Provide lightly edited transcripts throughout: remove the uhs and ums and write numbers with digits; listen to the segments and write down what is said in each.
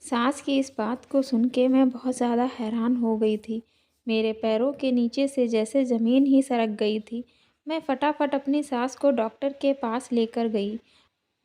सास की इस बात को सुन के मैं बहुत ज़्यादा हैरान हो गई थी। मेरे पैरों के नीचे से जैसे ज़मीन ही सरक गई थी। मैं फटाफट अपनी सास को डॉक्टर के पास लेकर गई।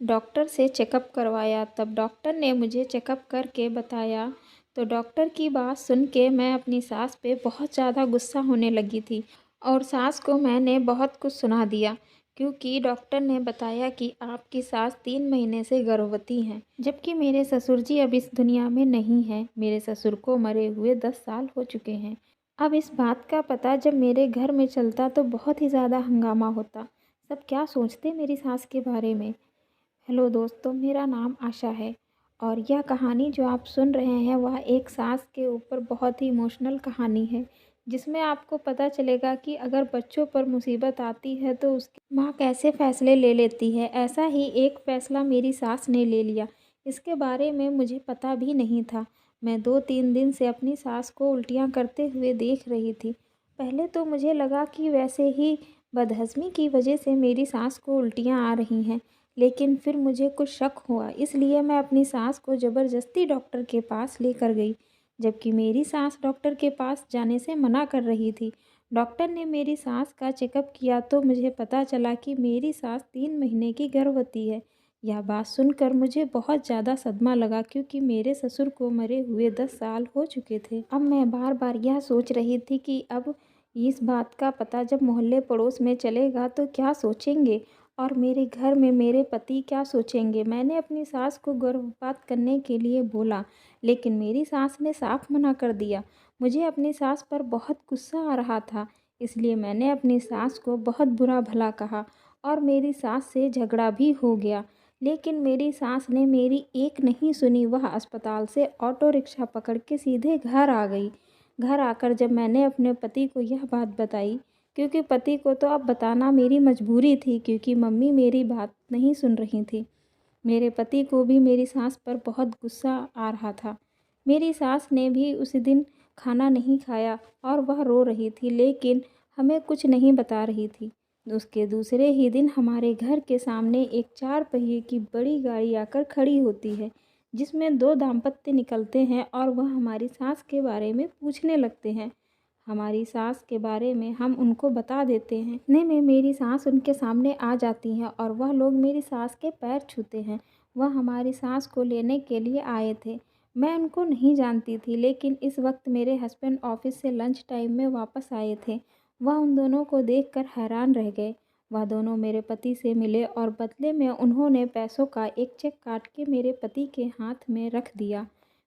डॉक्टर से चेकअप करवाया, तब डॉक्टर ने मुझे चेकअप करके बताया। तो डॉक्टर की बात सुन के मैं अपनी सास पे बहुत ज़्यादा गुस्सा होने लगी थी और सास को मैंने बहुत कुछ सुना दिया, क्योंकि डॉक्टर ने बताया कि आपकी सास 3 महीने से गर्भवती हैं, जबकि मेरे ससुर जी अब इस दुनिया में नहीं हैं। मेरे ससुर को मरे हुए 10 साल हो चुके हैं। अब इस बात का पता जब मेरे घर में चलता तो बहुत ही ज़्यादा हंगामा होता। सब क्या सोचते मेरी सास के बारे में। हेलो दोस्तों, मेरा नाम आशा है और यह कहानी जो आप सुन रहे हैं वह एक सास के ऊपर बहुत ही इमोशनल कहानी है, जिसमें आपको पता चलेगा कि अगर बच्चों पर मुसीबत आती है तो उसकी माँ कैसे फ़ैसले ले लेती है। ऐसा ही एक फ़ैसला मेरी सास ने ले लिया। इसके बारे में मुझे पता भी नहीं था। मैं 2-3 दिन से अपनी सास को उल्टियाँ करते हुए देख रही थी। पहले तो मुझे लगा कि वैसे ही बदहज़मी की वजह से मेरी सास को उल्टियाँ आ रही हैं, लेकिन फिर मुझे कुछ शक हुआ, इसलिए मैं अपनी सास को ज़बरदस्ती डॉक्टर के पास लेकर गई, जबकि मेरी सास डॉक्टर के पास जाने से मना कर रही थी। डॉक्टर ने मेरी सास का चेकअप किया तो मुझे पता चला कि मेरी सास 3 महीने की गर्भवती है। यह बात सुनकर मुझे बहुत ज़्यादा सदमा लगा, क्योंकि मेरे ससुर को मरे हुए 10 साल हो चुके थे। अब मैं बार बार यह सोच रही थी कि अब इस बात का पता जब मोहल्ले पड़ोस में चलेगा तो क्या सोचेंगे और मेरे घर में मेरे पति क्या सोचेंगे। मैंने अपनी सास को गर्भपात करने के लिए बोला, लेकिन मेरी सास ने साफ मना कर दिया। मुझे अपनी सास पर बहुत गुस्सा आ रहा था, इसलिए मैंने अपनी सास को बहुत बुरा भला कहा और मेरी सास से झगड़ा भी हो गया। लेकिन मेरी सास ने मेरी एक नहीं सुनी, वह अस्पताल से ऑटो रिक्शा पकड़ के सीधे घर आ गई। घर आकर जब मैंने अपने पति को यह बात बताई, क्योंकि पति को तो अब बताना मेरी मजबूरी थी, क्योंकि मम्मी मेरी बात नहीं सुन रही थी। मेरे पति को भी मेरी सास पर बहुत गुस्सा आ रहा था। मेरी सास ने भी उसी दिन खाना नहीं खाया और वह रो रही थी, लेकिन हमें कुछ नहीं बता रही थी। उसके दूसरे ही दिन हमारे घर के सामने एक 4 पहिए की बड़ी गाड़ी आकर खड़ी होती है, जिसमें 2 दाम्पत्य निकलते हैं और वह हमारी सास के बारे में पूछने लगते हैं। हमारी सास के बारे में हम उनको बता देते हैं। इतने में मेरी सास उनके सामने आ जाती हैं और वह लोग मेरी सास के पैर छूते हैं। वह हमारी सास को लेने के लिए आए थे। मैं उनको नहीं जानती थी, लेकिन इस वक्त मेरे हस्बैंड ऑफिस से लंच टाइम में वापस आए थे। वह उन दोनों को देखकर हैरान रह गए। वह दोनों मेरे पति से मिले और बदले में उन्होंने पैसों का एक चेक काट के मेरे पति के हाथ में रख दिया।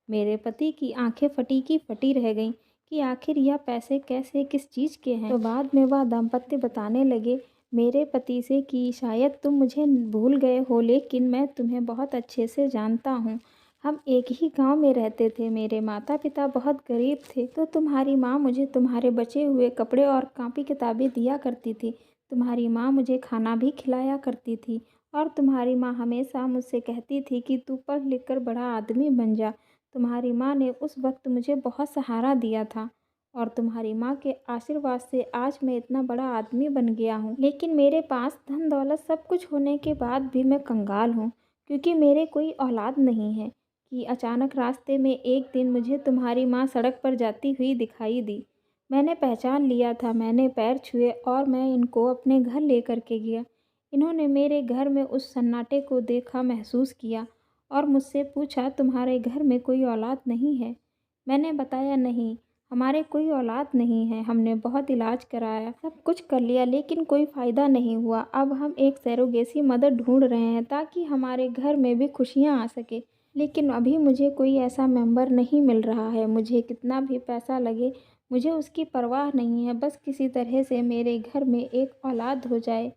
मेरे पति की आंखें फटी की फटी रह गईं कि आखिर यह पैसे कैसे किस चीज़ के हैं। तो बाद में वह दंपत्ति बताने लगे मेरे पति से कि शायद तुम मुझे भूल गए हो, लेकिन मैं तुम्हें बहुत अच्छे से जानता हूँ। हम एक ही गांव में रहते थे। मेरे माता पिता बहुत गरीब थे, तो तुम्हारी माँ मुझे तुम्हारे बचे हुए कपड़े और कॉपी किताबें दिया करती थी। तुम्हारी माँ मुझे खाना भी खिलाया करती थी और तुम्हारी माँ हमेशा मुझसे कहती थी कि तू पढ़ लिख कर बड़ा आदमी बन जा। तुम्हारी माँ ने उस वक्त मुझे बहुत सहारा दिया था और तुम्हारी माँ के आशीर्वाद से आज मैं इतना बड़ा आदमी बन गया हूँ। लेकिन मेरे पास धन दौलत सब कुछ होने के बाद भी मैं कंगाल हूँ, क्योंकि मेरे कोई औलाद नहीं है। कि अचानक रास्ते में एक दिन मुझे तुम्हारी माँ सड़क पर जाती हुई दिखाई दी। मैंने पहचान लिया था। मैंने पैर छुए और मैं इनको अपने घर लेकर के गया। इन्होंने मेरे घर में उस सन्नाटे को देखा, महसूस किया और मुझसे पूछा तुम्हारे घर में कोई औलाद नहीं है। मैंने बताया नहीं, हमारे कोई औलाद नहीं है। हमने बहुत इलाज कराया, सब कुछ कर लिया, लेकिन कोई फ़ायदा नहीं हुआ। अब हम एक सरोगेसी मदर ढूंढ रहे हैं ताकि हमारे घर में भी खुशियाँ आ सके, लेकिन अभी मुझे कोई ऐसा मेंबर नहीं मिल रहा है। मुझे कितना भी पैसा लगे, मुझे उसकी परवाह नहीं है। बस किसी तरह से मेरे घर में एक औलाद हो जाए।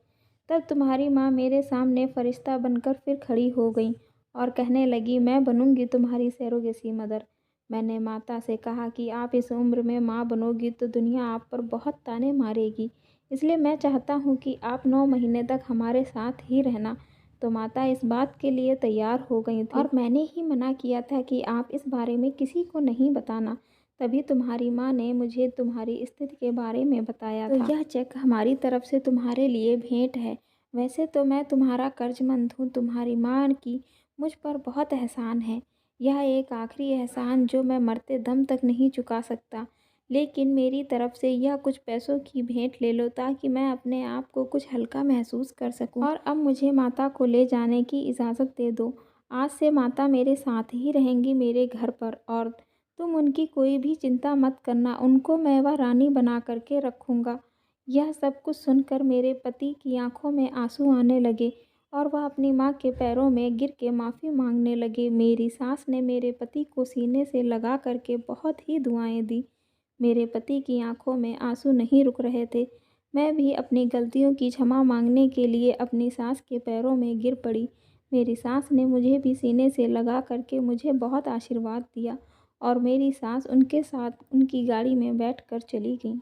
तब तुम्हारी माँ मेरे सामने फरिश्ता बनकर फिर खड़ी हो गई और कहने लगी मैं बनूंगी तुम्हारी सरोगेसी मदर। मैंने माता से कहा कि आप इस उम्र में माँ बनोगी तो दुनिया आप पर बहुत ताने मारेगी, इसलिए मैं चाहता हूँ कि आप 9 महीने तक हमारे साथ ही रहना। तो माता इस बात के लिए तैयार हो गई थी और मैंने ही मना किया था कि आप इस बारे में किसी को नहीं बताना। तभी तुम्हारी माँ ने मुझे तुम्हारी स्थिति के बारे में बताया था। तो यह चेक हमारी तरफ से तुम्हारे लिए भेंट है। वैसे तो मैं तुम्हारा कर्जमंद हूँ, तुम्हारी माँ की मुझ पर बहुत एहसान है, यह एक आखिरी एहसान जो मैं मरते दम तक नहीं चुका सकता, लेकिन मेरी तरफ से यह कुछ पैसों की भेंट ले लो ताकि मैं अपने आप को कुछ हल्का महसूस कर सकूं। और अब मुझे माता को ले जाने की इजाज़त दे दो। आज से माता मेरे साथ ही रहेंगी मेरे घर पर, और तुम उनकी कोई भी चिंता मत करना, उनको मैं वह रानी बना करके रखूँगा। यह सब कुछ सुनकर मेरे पति की आंखों में आंसू आने लगे और वह अपनी माँ के पैरों में गिर के माफ़ी मांगने लगे। मेरी सास ने मेरे पति को सीने से लगा करके बहुत ही दुआएं दी। मेरे पति की आंखों में आंसू नहीं रुक रहे थे। मैं भी अपनी गलतियों की क्षमा मांगने के लिए अपनी सास के पैरों में गिर पड़ी। मेरी सास ने मुझे भी सीने से लगा करके मुझे बहुत आशीर्वाद दिया और मेरी सास उनके साथ उनकी गाड़ी में बैठ कर चली गई।